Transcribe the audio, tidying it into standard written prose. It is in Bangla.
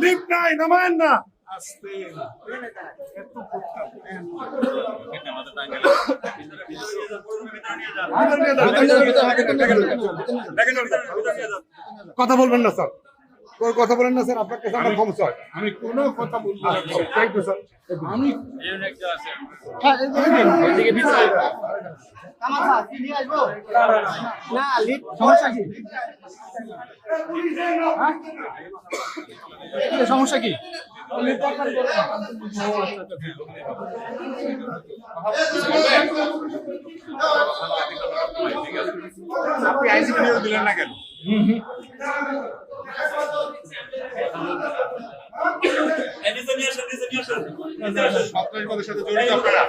লিফট নাই, নামায়েন না। কথা বলবেন না স্যার, কথা বলেন না স্যার, আপনার কাছে আমার ক্ষমতা হয়। আমি কোনো কথা বলবো না। Thank you sir. আমি সমস্যা কি? আপনি আইসি ভিডিও দিলেন না কেন? সন্ত্রাসবাদের সাথে জড়িত আপনারা।